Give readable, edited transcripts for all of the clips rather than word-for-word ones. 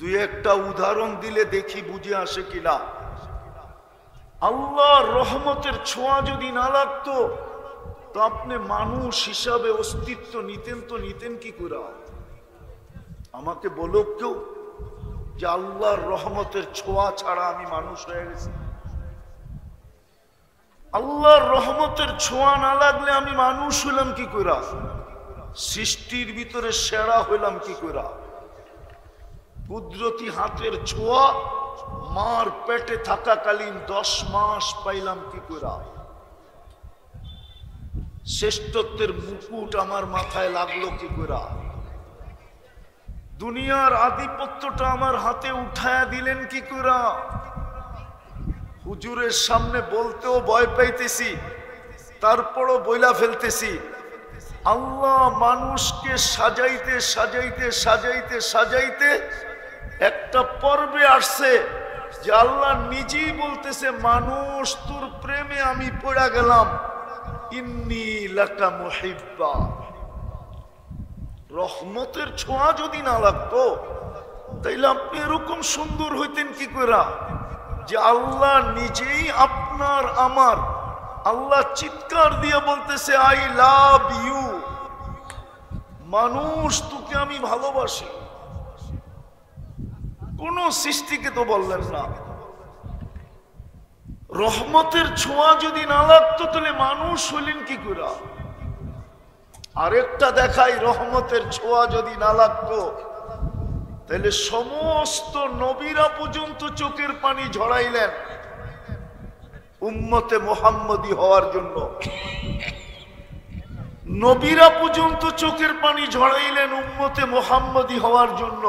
দুই একটা উদাহরণ দিলে দেখি বুঝে আসে কিনা। আল্লাহর রহমতের ছোঁয়া যদি না লাগতো তো আপনি মানুষ হিসাবে অস্তিত্ব নিতেন তো নিতেন কি করে? আমাকে বলো কেউ যে আল্লাহর রহমতের ছোঁয়া ছাড়া আমি মানুষ হয়ে গেছি। আল্লাহর রহমতের ছোঁয়া না লাগলে আমি মানুষ হইলাম কি করে? সৃষ্টির ভিতরে সেরা হইলাম কি করে? কুদরতি হাতের ছোঁয়া মার পেটে থাকাকালীন 10 মাস পাইলাম কি করে? শ্রেষ্ঠত্বের মুকুট আমার মাথায় লাগলো কি করে? দুনিয়ার আধিপত্যটা আমার হাতে উঠায়া দিলেন কি করে? হুজুরের সামনে বলতেও ভয় পাইতেছি, তারপরও বইলা ফেলতেছি। আল্লাহ মানুষকে সাজাইতে সাজাইতে সাজাইতে সাজাইতে একটা পর্বে আসছে যে আল্লাহ নিজেই বলতেছে, মানুষ তোর প্রেমে আমি পড়া গেলাম, ইন্নী লাকা মুহিব্বা। রহমতের ছোঁয়া যদি না লাগতো তাইলে আপনি এরকম সুন্দর হইতেন কি করে যে আল্লাহ নিজেই আপনার আমার, আল্লাহ চিৎকার দিয়ে বলতেছে আই লাভ ইউ, মানুষ তোকে আমি ভালোবাসি। কোন সৃষ্টিকে তো বললেন না। রহমতের ছোঁয়া যদি না লাগতো তাহলে মানুষ হইলেন কি করে? আরেকটা দেখাই, রহমতের ছোঁয়া যদি না লাগতো তাহলে সমস্ত নবীরা পর্যন্ত চোখের পানি ঝরাইলেন উম্মতে মুহাম্মদী হওয়ার জন্য। নবীরা পর্যন্ত চোখের পানি ঝরাইলেন উম্মতে মুহাম্মদী হওয়ার জন্য।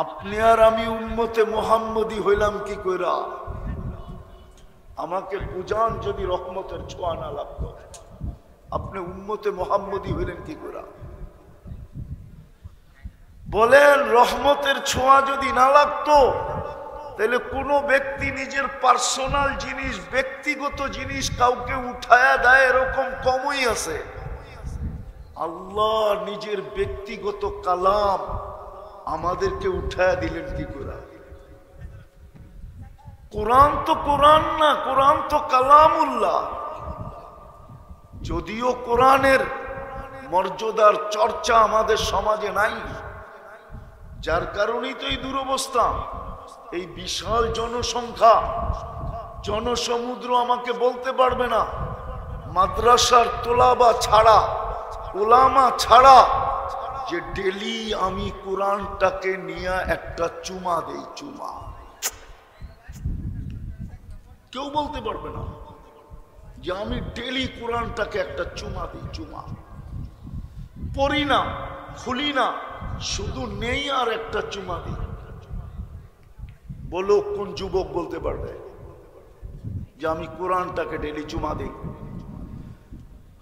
আপনি আর আমি উম্মতে মুহাম্মদী হইলাম কি কইরা? আমাকে বুঝান, যদি রহমতের ছোঁয়া না লাগতো আপনি উম্মতে মুহাম্মদী হইলেন কি কইরা? বলেন, রহমতের ছোঁয়া যদি না লাগতো তাহলে কোনো ব্যক্তি নিজের পার্সোনাল জিনিস, ব্যক্তিগত জিনিস কাউকে উঠায়া দেয় এরকম কমই আছে। আল্লাহ নিজের ব্যক্তিগত কালাম আমাদেরকে উঠায়া দিলেন কি করে? কোরআন তো কোরআন না, কোরআন তো কালামুল্লাহ। যদিও কোরআনের মর্যাদার চর্চা আমাদের সমাজে নাই, যার কারণেই তো এই দুরবস্থা। এই বিশাল জনসংখ্যা, জনসমুদ্র আমাকে বলতে পারবে না মাদ্রাসার তোলাবা ছাড়া, ওলামা ছাড়া যে ডেলি আমি কোরআনটাকে নিয়ে একটা চুমা দেই, চুমা কেউ বলতে পারবে না যে আমি ডেলি কোরআনটাকে একটা চুমা দিই। চুমা পড়ি না, খুলি না, শুধু নেই আর একটা চুমা দিই। বলো কোন যুবক বলতে পারবে যে আমি কোরআনটাকে ডেলি চুমা দিই?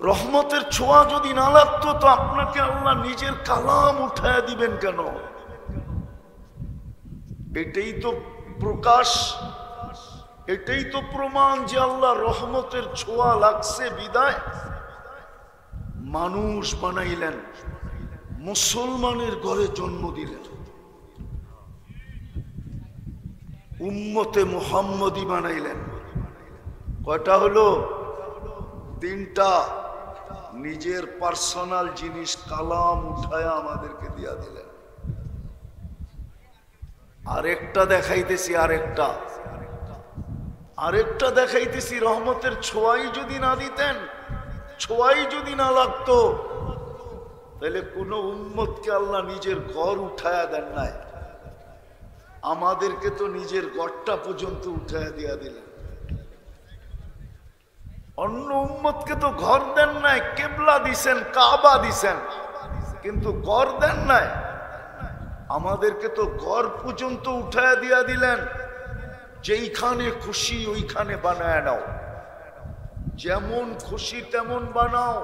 রহমতের ছোঁয়া যদি না লাগতো তো আপনাকে আল্লাহ নিজের কালাম উঠায়া দিবেন কেন? এটাই তো প্রকাশ, এটাই তো প্রমাণ যে আল্লাহ রহমতের ছোঁয়া লাগছে বিদায় মানুষ বানাইলেন, মুসলমানের ঘরে জন্ম দিলেন, উম্মতে মুহাম্মদী বানাইলেন। কয়টা হলো? 3টা। নিজের পার্সোনাল জিনিস কালাম উঠায়া আমাদেরকে দিয়া দিলেন। আরেকটা দেখাইতেছি, আরেকটা দেখাইতেছি। রহমতের ছোঁয়াই যদি না দিতেন, ছোঁয়াই যদি না লাগতো তাহলে কোন উম্মতকে আল্লাহ নিজের ঘর উঠায়া দেন নাই। আমাদেরকে তো নিজের ঘরটা পর্যন্ত উঠায়া দিয়া দিলেন। অন্য উম্মতকে তো ঘর দেন নাই, কেবলা দিছেন, কাবা দিছেন, কিন্তু ঘর দেন নাই। আমাদেরকে তো ঘর পর্যন্ত উঠায়া দিয়া দিলেন। যেইখানে খুশি ওইখানে বানায় নাও, যেমন খুশি তেমন বানাও।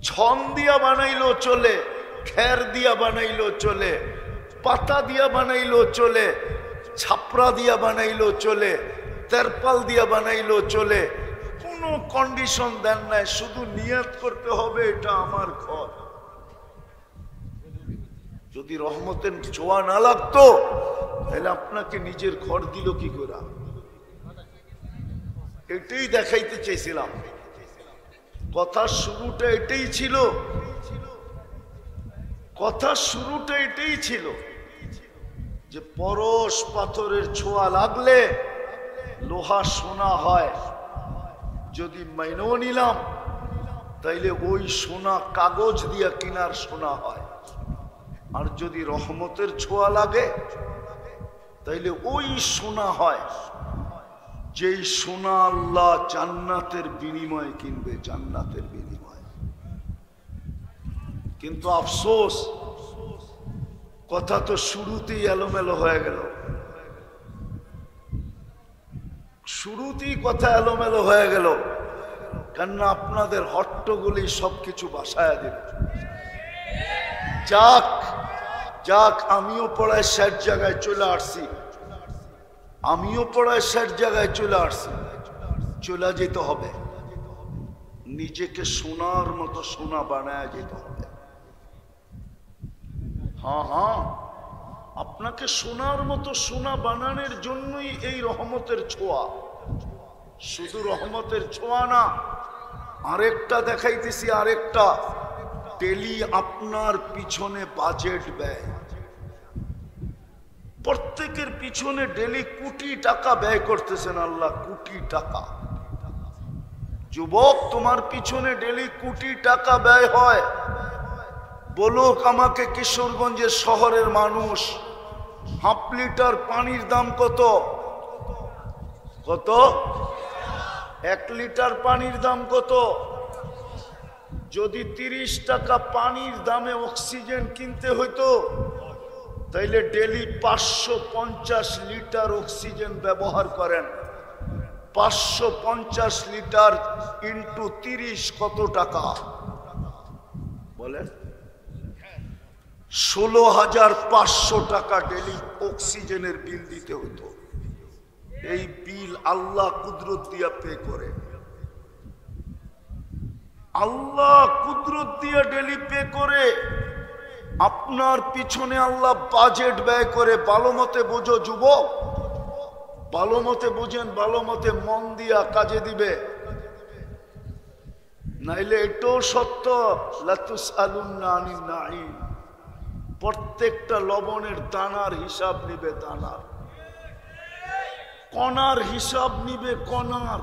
ছন দিয়া বানাইলো চলে, খের দিয়া বানাইলো চলে, পাতা দিয়া বানাইলো চলে, ছাপড়া দিয়া বানাইলো চলে, তেরপাল দিয়া বানাইলো চলে। কোনো কন্ডিশন দেন নাই, শুধু নিয়ত করতে হবে এটা আমার ঘর। যদি রহমতের ছোঁয়া না লাগতো তাহলে আপনাকে নিজের ঘর দিল কি করে? এটাই দেখাইতে চেয়েছিলাম। কথার শুরুটা এটাই ছিল, কথার শুরুটা এটাই ছিল যে পরশ পাথরের ছোঁয়া লাগলে লোহা সোনা হয়। যদি মেনেও নিলাম তাইলে ওই সোনা কাগজ দিয়া কিনার সোনা হয়। আর যদি রহমতের ছোঁয়া লাগে তাইলে ওই সোনা হয় যেই সোনা আল্লাহ জান্নাতের বিনিময়ে কিনবে, জান্নাতের বিনিময়ে। কিন্তু আফসোস, কথা তো শুরুতেই এলোমেলো হয়ে গেল, শুরুতেই কথা এলোমেলো হয়ে গেল, কেননা আপনাদের হট্টগুলি সবকিছু বাসায় দিল। যাক যাক, আমিও পড়ায় শেষ জায়গায় চলে আসছি, আমিও পড়ায় শেষ জায়গায় চলে আসছি। চলে যেতে হবে, নিজেকে সোনার মতো সোনা বানায় যেতে হবে। হ্যাঁ হ্যাঁ, আপনাকে সোনার মতো সোনা বানানোর জন্যই এই রহমতের ছোঁয়া। শুধু রহমতের ছোঁয়া না, আরেকটা দেখাইতেছি, আরেকটা। ডেলি আপনার পিছনে বাজেট ব্যয়, প্রত্যেকের পিছনে ডেলি কোটি টাকা ব্যয় করতেছেন আল্লাহ, কোটি টাকা। যুবক, তোমার পিছনে ডেলি কোটি টাকা ব্যয় হয়। বলুক আমাকে কিশোরগঞ্জের শহরের মানুষ, হাফ লিটার পানির দাম কত? কত? 1 লিটার পানির দাম কত? যদি 30 টাকা পানির দামে অক্সিজেন কিনতে হইতো তাইলে ডেলি 550 লিটার অক্সিজেন ব্যবহার করেন। 550 লিটার ইন্টু 30 কত টাকা বলেন? 16,500 টাকা ডেলি অক্সিজেনের বিল দিতে হতো। এই বিল আল্লাহ কুদরত দিয়া পে করে, আল্লাহ কুদরত দিয়া ডেলি পে করে। আপনার পিছনে আল্লাহ বাজেট ব্যয় করে। ভালো মতে বোঝো যুবক, ভালো মতে বুঝেন, ভালো মতে মন দিয়া কাজে দিবে, নাইলে এটাও সত্য, লাতুসআলুন্না আনিন নাঈম। প্রত্যেকটা লবণের দানার হিসাব নিবে, দানার কণার হিসাব নিবে, কণার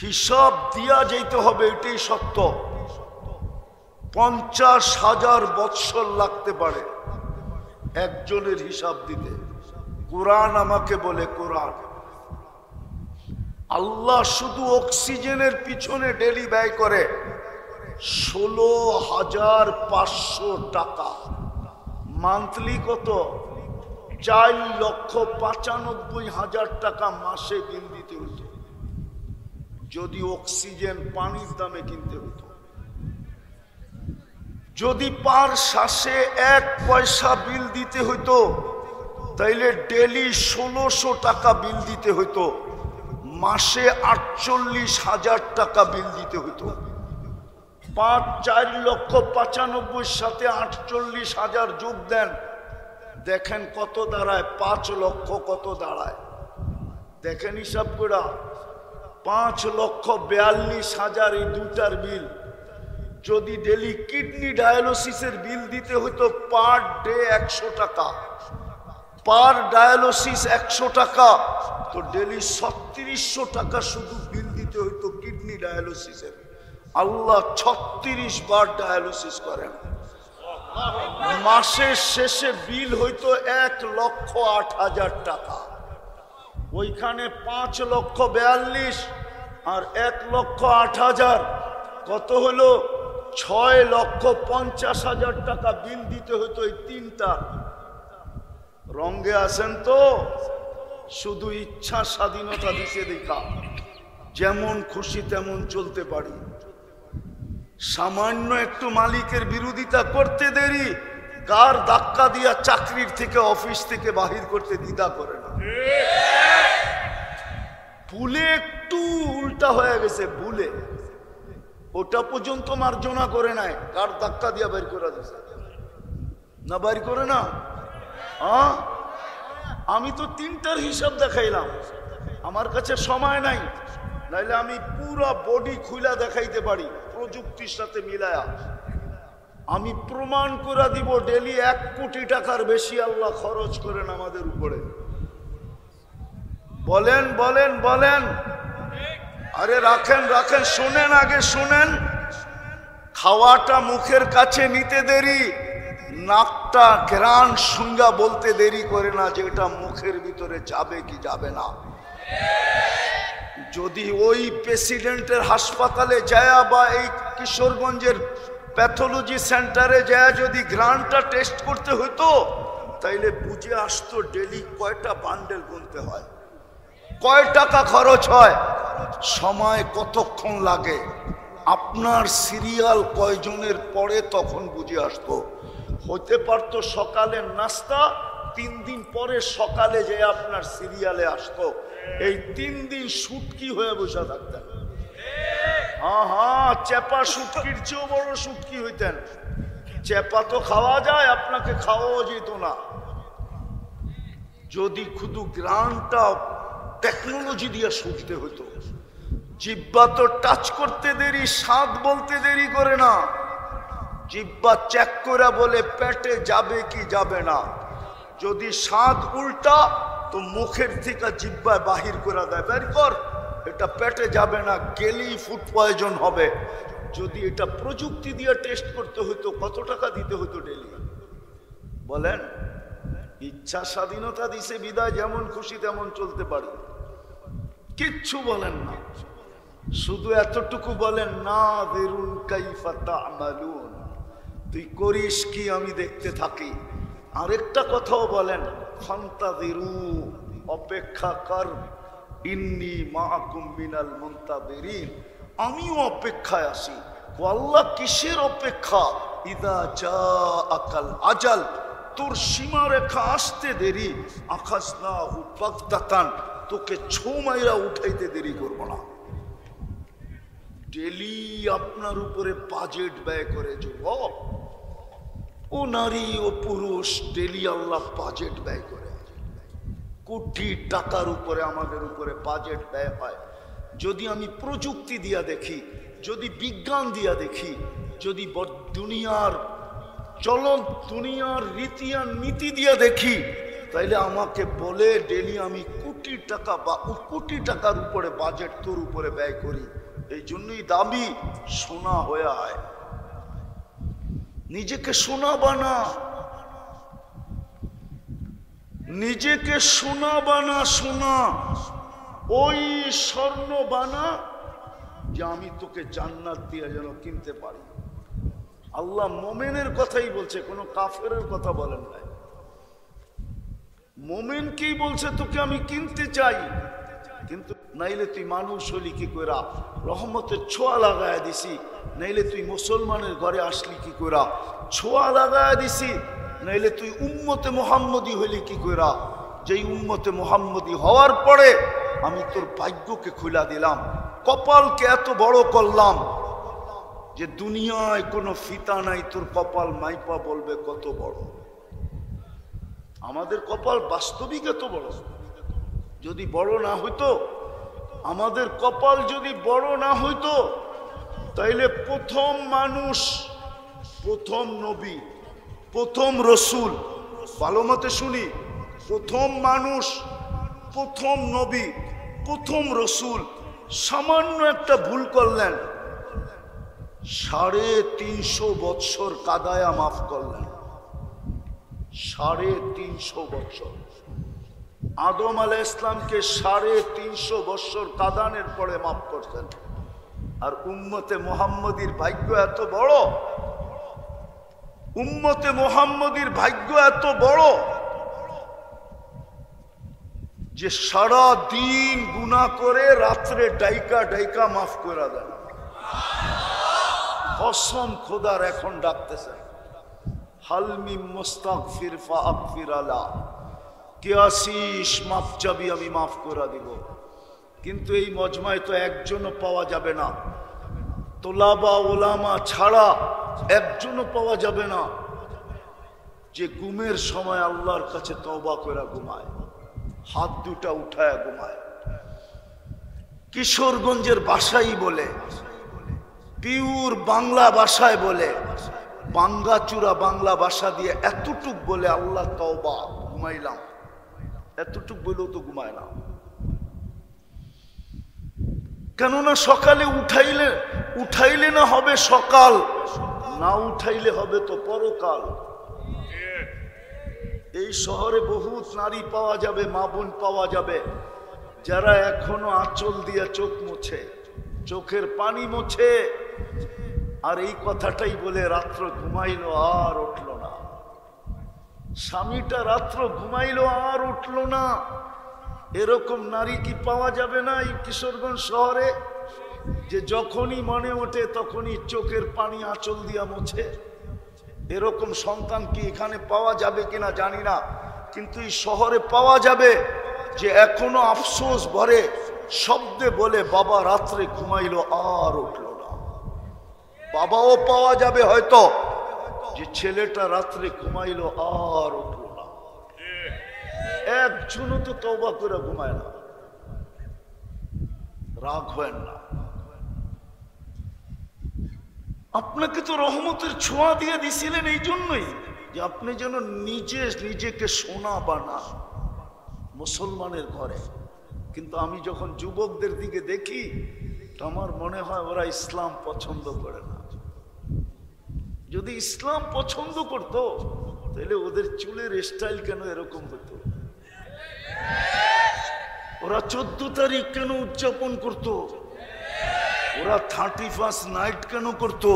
হিসাব দিয়া যেতে হবে, এটাই সত্য। 50,000 বৎসর লাগতে পারে একজনের হিসাব দিতে। কোরআন আমাকে বলে, কোরআন, আল্লাহ শুধু অক্সিজেনের পিছনে ডেলি ব্যয় করে 16,500 টাকা। মান্থলি কত? 4,95,000 টাকা মাসে বিল দিতে হতো যদি অক্সিজেন পানির দামে কিনতে হতো। যদি পার শ্বাসে 1 পয়সা বিল দিতে হইতো তাইলে ডেলি 1600 টাকা বিল দিতে হইতো, মাসে 48,000 টাকা বিল দিতে হইতো। 4,95,000 সাথে 48,000 যোগ দেন, দেখেন কত দাঁড়ায়। 5 লক্ষ কত দাঁড়ায় দেখেন হিসাব করে। 5,42,000 এই দুটার বিল। যদি ডেলি কিডনি ডায়ালিসিসের বিল দিতে হইতো পার ডে 100 টাকা, পার ডায়ালিসিস 100 টাকা, তো ডেলি 3600 টাকা শুধু বিল দিতে হইতো কিডনি ডায়ালিসিসের। আল্লাহ 36 বার ডায়ালিসিস করেন। মাসের শেষে বিল হইতো 1,08,000 টাকা। ওইখানে 5,42,000 আর 1,08,000 কত হলো? 6,50,000 টাকা বিল দিতে হতো এই তিনটা। রঙ্গে আছেন তো? শুধু ইচ্ছা স্বাধীনতা দিছে দেখা, যেমন খুশি তেমন চলতে পারি। সামান্য একটু মালিকের বিরোধিতা করতে দেরি, কার ধাক্কা দিয়া চাকরির থেকে অফিস থেকে বাহির করতে দ্বিধা করে না। ভুলে একটু উল্টা হয়ে গেছে, ভুলে ওটা পর্যন্ত মার্জনা করে নাই, কার ধাক্কা দিয়া বের করে দিয়েছে। না বাইর করে না? আমি তো তিনটার হিসাব দেখাইলাম, আমার কাছে সময় নাই, নাইলে আমি পুরো বডি খুইলা দেখাইতে পারি প্রযুক্তির সাথে মিলায়া। আমি প্রমাণ করে দিব ডেলি 1 কোটি টাকার বেশি আল্লাহ খরচ করেন আমাদের উপরে। বলেন বলেন বলেন। আরে রাখেন রাখেন, শুনেন, আগে শুনেন। খাওয়াটা মুখের কাছে নিতে দেরি, নাকটা ঘ্রাণ শুঙ্গা বলতে দেরি করে না যে এটা মুখের ভিতরে যাবে কি যাবে না। যদি ওই প্রেসিডেন্টের হাসপাতালে যায় বা এই কিশোরগঞ্জের প্যাথোলজি সেন্টারে যায় যদি ঘ্রাণটা টেস্ট করতে হতো, তাইলে বুঝে আসতো ডেলি কয়টা বান্ডেল গুনতে হয়, কয় টাকা খরচ হয়, সময় কতক্ষণ লাগে, আপনার সিরিয়াল কয়জনের পরে, তখন বুঝে আসতো। হতে পারতো সকালের নাস্তা 3 দিন পরে সকালে যে আপনার সিরিয়ালে আসতো, এই 3 দিন শুটকি হয়ে বসে থাকতেন। হ্যাঁ, চেপা শুটকির চেয়েও বড় শুটকি হইতেন। চেপা তো খাওয়া যায়, আপনাকে খাওয়াও যেত না। যদি শুধু গ্রানটা টেকনোলজি দিয়ে শুকতে হতো। জিব্বা তো টাচ করতে দেরি, স্বাদ বলতে দেরি করে না। জিব্বা চেক করে বলে পেটে যাবে কি যাবে না। যদি স্বাদ উল্টা তো মুখের থেকে জিব্বায় বাহির করে দেয়, বের কর, এটা পেটে যাবে না, গেলেই ফুড পয়জন হবে। যদি এটা প্রযুক্তি দিয়ে টেস্ট করতে হতো, কত টাকা দিতে হতো ডেলি? বলেন। ইচ্ছা স্বাধীনতা দিছে বিদায় যেমন খুশি তেমন চলতে পারি, কিচ্ছু বলেন না। শুধু এতটুকু বলেন, নাযিরুন কাইফা তা'মালুন, তুই করিস কি আমি দেখতে থাকি। আরেকটা কথাও বলেন, ফান্তাযিরু, অপেক্ষা কর, ইন্নী মাআকুম মিনাল মুনতাযিরিন, আমিও অপেক্ষায় আছি। আল্লাহ কিসের অপেক্ষা? ইযা জাআকাল আজাল, তোর সীমারেখা আসতে দেরি, আখাযনাহু বাগতাতান, তোকে ছো মাইরা উঠাইতে দেরি করব না। ডেলি আপনার উপরে বাজেট ব্যয় করে যুবক ও নারী ও পুরুষ, ডেলি আল্লাহ বাজেট ব্যয় করে। কোটি টাকার উপরে আমাদের উপরে বাজেট ব্যয় হয়। যদি আমি প্রযুক্তি দিয়া দেখি, যদি বিজ্ঞান দিয়া দেখি, যদি দুনিয়ার চলন, দুনিয়ার রীতি আর নীতি দিয়া দেখি, তাইলে আমাকে বলে ডেলি আমি কোটি টাকা বা কোটি টাকার উপরে বাজেট তোর উপরে ব্যয় করি। এই জন্যই দামি সোনা হয়ে আয়। নিজেকে সোনা বানা, নিজেকে সোনা বানা, সোনা ওই স্বর্ণ বানা যে আমি তোকে জান্নাত দিয়ে যেন কিনতে পারি। আল্লাহ মোমেনের কথাই বলছে, কোনো কাফেরের কথা বলেন নাই। মোমেনকেই বলছে তোকে আমি কিনতে চাই, কিন্তু নাইলে তুই মানুষ হলি কি কইরা, রহমতের ছোঁয়া লাগায় দিছি, নাইলে তুই মুসলমানের ঘরে আসলি কি কইরা, ছোঁয়া লাগায় দিছি, নাইলে তুই উম্মতে মুহাম্মদী হইলি কি কইরা, যেই উম্মতে মুহাম্মদী হওয়ার পরে আমি তোর ভাগ্যকে খুলা দিলাম, কপালকে এত বড় করলাম যে দুনিয়ায় কোনো ফিতা নাই, তোর কপাল মাইপা বলবে কত বড়। আমাদের কপাল বাস্তবিক এত বড়। যদি বড় না হইতো, আমাদের কপাল যদি বড় না হইতো, তাইলে প্রথম মানুষ, প্রথম নবী, প্রথম রসুল, ভালো মতে শুনি, প্রথম মানুষ, প্রথম নবী, প্রথম রসুল সামান্য একটা ভুল করলেন, 350 বৎসর কাদায়া মাফ করলেন। 350 বৎসর। আদম আলাইহিস ইসলামকে 350 বৎসর কাদানের পরে মাফ করতেন। আর উম্মতে মুহাম্মদীর ভাগ্য এত বড়, উম্মতে মুহাম্মদীর ভাগ্য এত বড় যে সারা দিন গুনাহ করে রাত্রে ডাইকা ডাইকা মাফ করে দেন। কসম খোদার, এখন ডাকতেছেন, হালমি মুস্তাগফির ফাগফির আলা, কে আসিস মাফ চাবি আমি মাফ করে দিব। কিন্তু এই মজমায় তো একজনও পাওয়া যাবে না, তোলাবা ওলামা ছাড়া একজনও পাওয়া যাবে না। যে ঘুমের সময় আল্লাহর কাছে তওবা করে ঘুমায়, হাত দুটা উঠায় ঘুমায়। কিশোরগঞ্জের ভাষাই বলে, পিওর বাংলা ভাষায় বলে, বাঙ্গাচুরা বাংলা ভাষা দিয়ে এতটুক বলে আল্লাহ তওবা, ঘুমাইলাম। এতটুক বলেও তো ঘুমায় না। কেননা সকালে উঠাইলে না হবে সকাল, না উঠাইলে হবে তো পরকাল। এই শহরে বহুত নারী পাওয়া যাবে, মা বোন পাওয়া যাবে, যারা এখনো আঁচল দিয়ে চোখ মুছে, চোখের পানি মুছে, আর এই কথাটাই বলে রাত্র ঘুমাইলো আর উঠলো না। স্বামীটা রাত্র ঘুমাইলো আর উঠলো না। এরকম নারী কি পাওয়া যাবে না এই কিশোরগঞ্জ শহরে, যে যখনই মনে ওঠে তখনই চোখের পানি আঁচল দিয়া মুছে? এরকম সন্তান কি এখানে পাওয়া যাবে কিনা জানি না, কিন্তু এই শহরে পাওয়া যাবে, যে এখনো আফসোস ভরে শব্দে বলে বাবা রাত্রে ঘুমাইলো আর উঠলো না। বাবাও পাওয়া যাবে হয়তো, যে ছেলেটা রাত্রে ঘুমাইলো আর উঠলো না। একজনও তো তওবা করে ঘুমায় না। রাগ হয় না। আপনাকে তো রহমতের ছোঁয়া দিয়ে দিছিলেন এই জন্যই, যে আপনি যেন নিজেকে সোনা বানা মুসলমানের ঘরে। কিন্তু আমি যখন যুবকদের দিকে দেখি, আমার মনে হয় ওরা ইসলাম পছন্দ করে না। যদি ইসলাম পছন্দ করতো তাহলে ওদের চুলের স্টাইল কেন এরকম হতো? ওরা 14 তারিখ কেন উদযাপন করতো? ওরা 31 নাইট কেন করতো?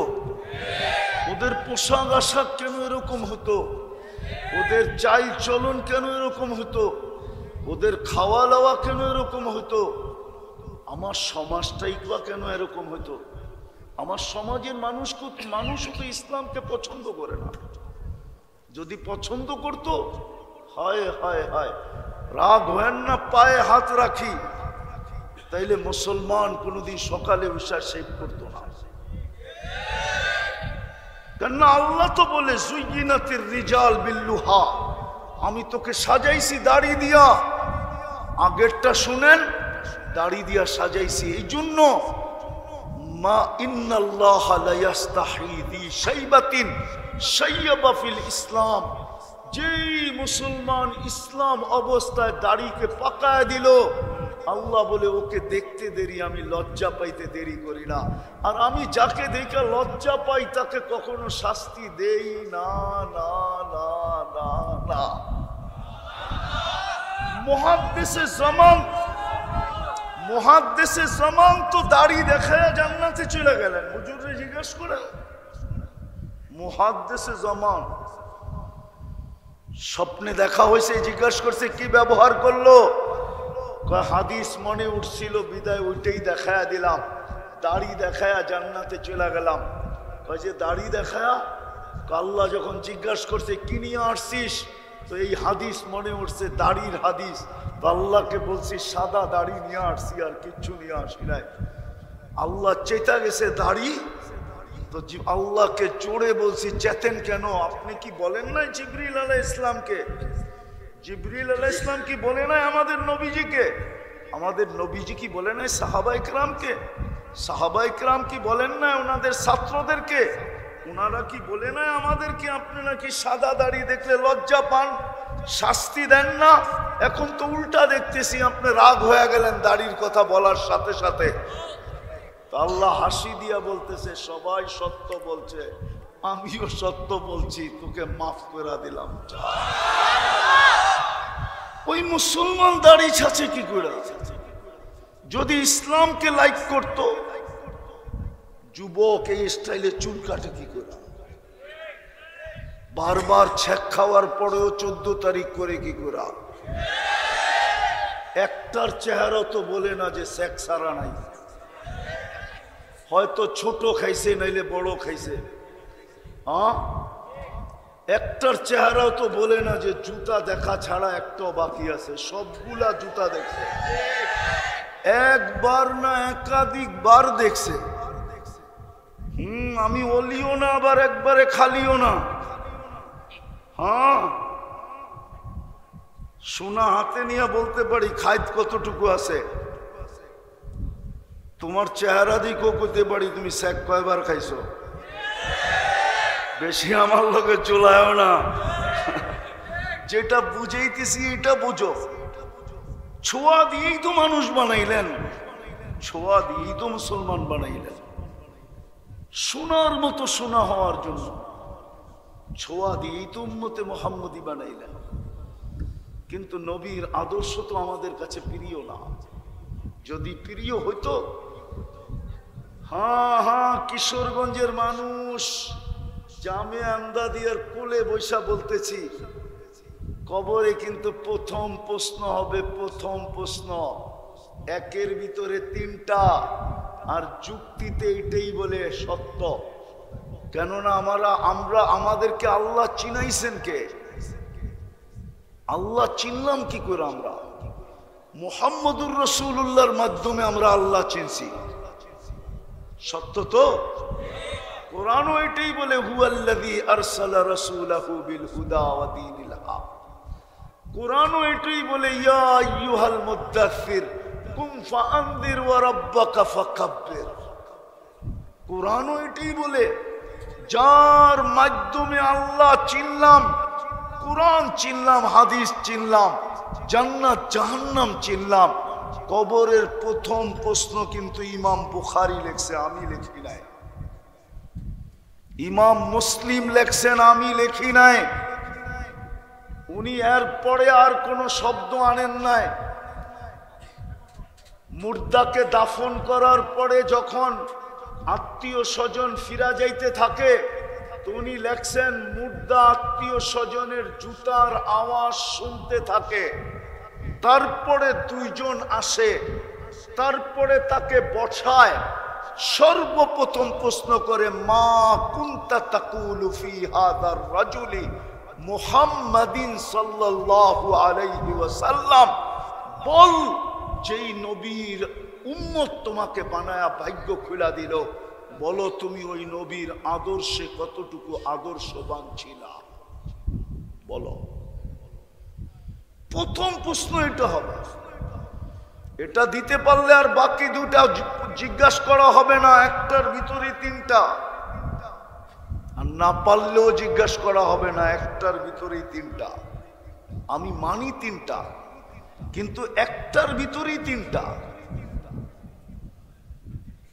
ওদের পোশাক আশাক কেন এরকম হতো? ওদের চাল চলন কেন এরকম হতো? ওদের খাওয়া দাওয়া কেন এরকম হতো? আমার সমাজটাই বা কেন এরকম হতো? আমার সমাজের মানুষও তো ইসলামকে পছন্দ করে না। যদি পছন্দ করতো, হায় হায় হায়, রাগ হয় না, পায়ে হাত রাখি, তাইলে মুসলমান কোনদিন সকালে উষা শেভ করতো না। কেননা আল্লাহ তো বলে জুইনাতির রিজাল বিল্লুহা, আমি তোকে সাজাইছি দাড়ি দিয়া। আগেরটা শুনেন, দাড়ি দিয়া সাজাইছি এই জন্য, মা ইন্নাল্লাহ লা ইস্তাহি দি শাইবাতিন শাইয়াবা ফিল ইসলাম। যেই মুসলমান ইসলাম অবস্থায় দাড়িকে পাকায় দিল, আল্লাহ বলে ওকে দেখতে দেরি, আমি লজ্জা পাইতে দেরি করি না। আর আমি যাকে দেখে লজ্জা পাই তাকে কখনো শাস্তি দেই না, না না না না। মুহাদ্দিসে জামান তো দাড়ি দেখায় জান্নাতে চলে গেলেন। হুজুরে জিজ্ঞেস করেন, মুহাদ্দিসে জামান স্বপ্নে দেখা হয়েছে, জিজ্ঞেস করছে কি ব্যবহার করলো? হাদিস মনে উঠছিল বিদায় ওইটাই দেখায়া দিলাম, দাড়ি দেখায়া জান্নাতে চলে গেলাম। যে দাড়ি দেখায়া? আল্লাহ যখন জিজ্ঞাসা করছে কি নিয়ে আসছিস, তো এই হাদিস মনে উঠছে, দাড়ির হাদিস। তো আল্লাহকে বলছি সাদা দাড়ি নিয়ে আসছি, আর কিচ্ছু নিয়ে আসি নাই। আল্লাহ চেতা গেছে দাড়ি। তো আল্লাহকে চড়ে বলছি চেতেন কেন? আপনি কি বলেন নাই জিবরিল আলাইহিস ইসলামকে? জিবরিল আলাইহিস ইসলাম কি বলে নাই আমাদের নবীজিকে? আমাদের নবীজি কি বলে নাই সাহাবায়ে কেরামকে? সাহাবায়ে কেরাম কি বলেন না ওনাদের ছাত্রদেরকে? ওনারা কি বলে নাই আমাদেরকে আপনি নাকি সাদা দাড়ি দেখলে লজ্জা পান, শাস্তি দেন না? এখন তো উল্টা দেখতেছি, আপনি রাগ হয়ে গেলেন দাড়ির কথা বলার সাথে সাথে। তো আল্লাহ হাসি দিয়া বলতেছে সবাই সত্য বলছে, আমিও সত্য বলছি, তোকে মাফ করে দিলাম। ওই মুসলমান দাড়ি ছাছে কি করে? যদি ইসলামকে লাইক করত, যুবক এই স্টাইলে চুল কাটে কি করে? বারবার ছেক খাওয়ার পরেও 14 তারিখ করে কি করে? একটার চেহারা তো বলে না যে ছেক সারা নাই। হয়তো ছোট খাইছে, নাইলে বড় খাইছে। হ্যাঁ, একটার চেহারাও তো বলে না যে জুতা দেখা ছাড়া একটাও বাকি আছে। সবগুলা জুতা দেখছে, একবার না একাধিকবার দেখছে। আমি অলিও না, আবার একবারে খালিও না। হ্যাঁ, সোনা হাতে নিয়ে বলতে পারি খাইত কতটুকু আছে। তোমার চেহারা দিকেও করতে পারি তুমি শেখ কয়বার খাইছো। বেশি আমার লোকে চলায় না, যেটা বুঝাইতেছি এটা বুঝো। ছোঁয়া দিয়েই তো মানুষ বানাইলেন, ছোঁয়া দিয়েই তো মুসলমান বানাইলেন, সোনার মতো সোনা হওয়ার জন্য ছোঁয়া দিয়েই তো উম্মতে মুহাম্মদী বানাইলেন। কিন্তু নবীর আদর্শ তো আমাদের কাছে প্রিয় না। যদি প্রিয় হইতো, হ্যাঁ কিশোরগঞ্জের মানুষ জামে আমদাদিয়ার কোলে বৈশা বলতেছি, কবরে কিন্তু প্রথম প্রশ্ন হবে, প্রথম প্রশ্ন একের ভিতরে তিনটা, আর যুক্তিতে এটাই বলে সত্য। কেননা আমরা আমাদেরকে আল্লাহ চিনাইছেন কে? আল্লাহ চিনলাম কি করে? আমরা মুহাম্মদুর রাসূলুল্লাহর মাধ্যমে আমরা আল্লাহ চিনছি। সত্য তো? কোরআনও এটাই বলে, হুয়াল্লাযী আরসালা রাসূলাহু বিল হুদা ওয়া দীনিল হক। কোরআনও এটাই বলে, ইয়া আইয়ুহাল মুদ্দাসসির কুম ফাআনযির ওয়া রাব্বাকা ফাকাব্বির। কোরআনও এটাই বলে, যার মাধ্যমে আল্লাহ চিনলাম, কোরআন চিনলাম, হাদিস চিনলাম, জান্নাত জাহান্নাম চিনলাম। কবরের প্রথম প্রশ্ন কিন্তু ইমাম বুখারী লেখছে, আমি লেখি নাই। ইমাম মুসলিম লেখছেন, আমি লেখি নাই। উনি এর পরে আর কোন শব্দ আনেন নাই। মুর্দাকে দাফন করার পরে যখন আত্মীয় স্বজন ফিরা যাইতে থাকে, তো উনি লেখছেন মুর্দা আত্মীয় স্বজনের জুতার আওয়াজ শুনতে থাকে। তারপরে দুইজন আসে, তারপরে তাকে বসায়, সর্বপ্রথম প্রশ্ন করে, মা কুনতা তাকুলু ফি হাদার রাজুলি মুহাম্মাদিন সাল্লাল্লাহু আলাইহি ওয়াসাল্লাম। বল, যেই নবীর উম্মত তোমাকে বানায়া ভাগ্য খুলা দিল, বলো তুমি ওই নবীর আদর্শে কতটুকু আদর্শবান ছিলা, বলো। প্রথম প্রশ্ন এটা হবে। এটা দিতে পারলে আর বাকি দুটা জিজ্ঞাসা করা হবে না, একটার ভিতরে তিনটা। আর না পারলেও জিজ্ঞাসা করা হবে না, একটার ভিতরেই তিনটা। আমি মানি তিনটা, কিন্তু একটার ভিতরেই তিনটা।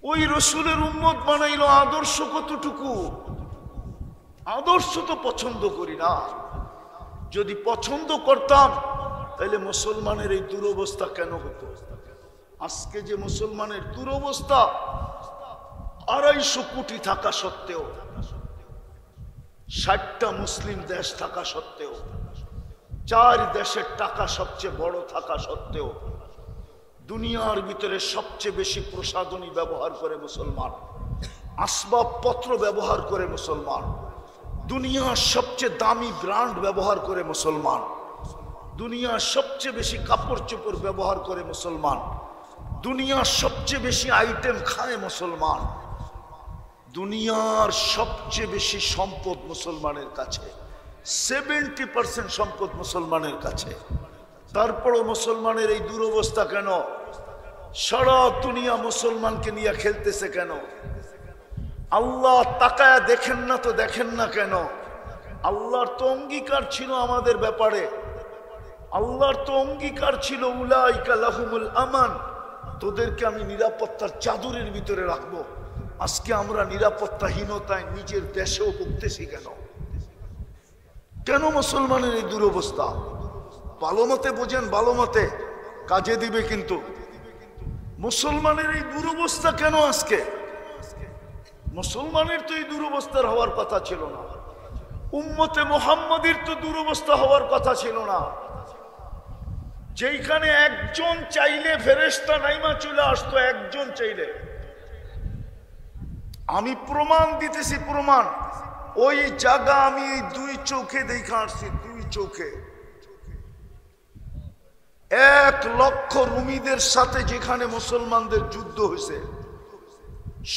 ওই রসুলের উম্মত বানাইলো, আদর্শ কতটুকু? আদর্শ তো পছন্দ করি না। যদি পছন্দ করতাম তাহলে মুসলমানের এই দুরবস্থা কেন হতো? আজকে যে মুসলমানের দুরবস্থা, 250 কোটি থাকা সত্ত্বেও, 60টা মুসলিম দেশ থাকা সত্ত্বেও, 4 দেশের টাকা সবচেয়ে বড় থাকা সত্ত্বেও, দুনিয়ার ভিতরে সবচেয়ে বেশি প্রসাধনী ব্যবহার করে মুসলমান, আসবাবপত্র ব্যবহার করে মুসলমান, দুনিয়ার সবচেয়ে দামি ব্র্যান্ড ব্যবহার করে মুসলমান, দুনিয়ার সবচেয়ে বেশি কাপড় চোপড় ব্যবহার করে মুসলমান, দুনিয়ার সবচেয়ে বেশি আইটেম খায় মুসলমান, দুনিয়ার সবচেয়ে বেশি সম্পদ মুসলমানের কাছে, 70% সম্পদ মুসলমানের কাছে। তারপরও মুসলমানের এই দুরবস্থা কেন? সারা দুনিয়া মুসলমানকে নিয়ে খেলতেছে কেন? আল্লাহ তাকায়া দেখেন না তো দেখেন না কেন? আল্লাহর তো অঙ্গীকার ছিল আমাদের ব্যাপারে, আল্লাহর তো অঙ্গীকার ছিল, উলাইকা লাহুমুল আমান, তোদেরকে আমি নিরাপত্তার চাদরের ভিতরে রাখবো। আজকে আমরা নিরাপত্তাহীনতায় নিজের দেশেও ভুগতেছি কেন? কেন মুসলমানের এই দুরবস্থা? ভালো মতে বোঝেন, ভালো মতে কাজে দিবে। কিন্তু মুসলমানের এই দুরবস্থা কেন আজকে? মুসলমানের তো এই দুরবস্থার হওয়ার কথা ছিল না। উম্মতে মুহাম্মদীর তো দুরবস্থা হওয়ার কথা ছিল না। যেইখানে একজন চাইলে ফেরেশতা নাইমা চলে আসতো, একজন চাইলে। আমি প্রমাণ দিতেছি, প্রমাণ। ওই জায়গা আমি এই 2 চোখে দেখা আসছি, 2 চোখে। 1 লক্ষ রুমিদের সাথে যেখানে মুসলমানদের যুদ্ধ হয়েছে,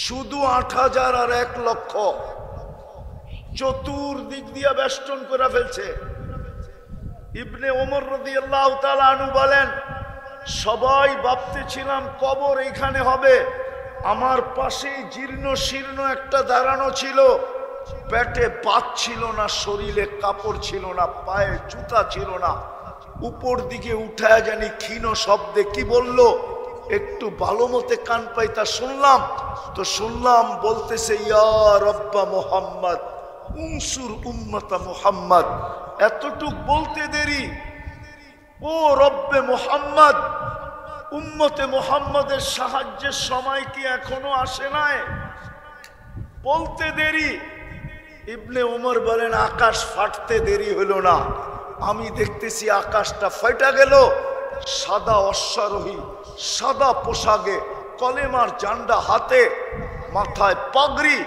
শুধু 8000 আর 1 লক্ষ, চতুর্দিক দিয়ে বেষ্টন করে ফেলছে। ইবনে ওমর রাদিয়াল্লাহু তাআলা আনহু বলেন, সবাই ভাবতেছিলাম কবর এইখানে হবে, আমার পাশেই জীর্ণ শীর্ণ একটা দাঁড়ানো ছিল, পেটে ভাত ছিল না, শরীরে কাপড় ছিল না, পায়ে জুতা ছিল না, উপর দিকে উঠায় জানি ক্ষীণ শব্দে কি বলল, একটু ভালো মতে কান পাইতা শুনলাম, তো শুনলাম বলতেছে, ইয়া রব্বা মুহাম্মদ উনসুর উম্মতা মুহাম্মদ। এতটুক বলতে দেরি, ও রব্বে মুহাম্মদ, উম্মতে মুহাম্মদের সাহায্যের সময় কি এখনো আসে নাই? বলতে দেরি। ইবনে ওমর বলেন, আকাশ ফাটতে দেরি হলো না, আমি দেখতেছি আকাশটা ফাটা গেল। সাদা অশ্বারোহী, সাদা পোশাকে, কলেমার জান্ডা হাতে, মাথায় পাগড়ি,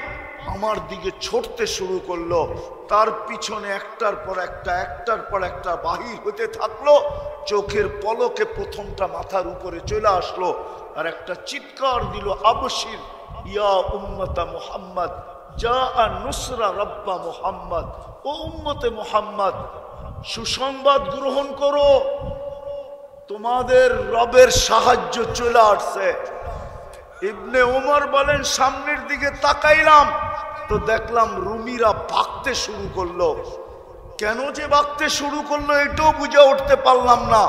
আমার দিকে ছুটতে শুরু করলো। তার পিছনে একটার পর একটা বাহির হতে থাকলো। চোখের পলকে প্রথমটা মাথার উপরে চলে আসলো, আর একটা চিৎকার দিল, আবশির ইয়া উম্মতা মুহাম্মদ, যা নুসরা রব্বা মুহাম্মদ। ও উম্মতে মুহাম্মদ, সুসংবাদ গ্রহণ করো, তোমাদের রবের সাহায্য চলে আসছে। ইবনে ওমর বলেন, সামনের দিকে তাকাইলাম তো দেখলাম রুমিরা ভাগতে শুরু করলো। কেন যে ভাগতে শুরু করলো এটাও বুঝে উঠতে পারলাম না।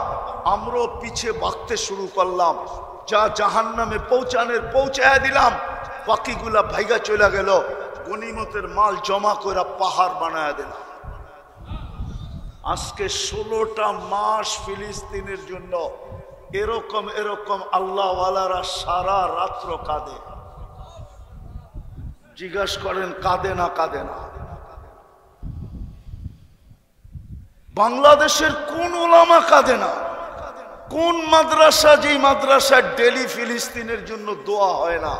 আমরাও পিছে ভাগতে শুরু করলাম, যা জাহান্নামে পৌঁছায় দিলাম। বাকিগুলা ভাইগা চলে গেল, গনিমতের মাল জমা করে পাহাড় বানায় দিলাম। আজকে 16টা মাস ফিলিস্তিনের জন্য এরকম আল্লাহওয়ালারা সারা রাত্র কাঁদে। জিজ্ঞাসা করেন কাঁদে না? কাঁদে না? বাংলাদেশের কোন ওলামা কাঁদে না? কোন মাদ্রাসা, যেই মাদ্রাসার ডেলি ফিলিস্তিনের জন্য দোয়া হয় না?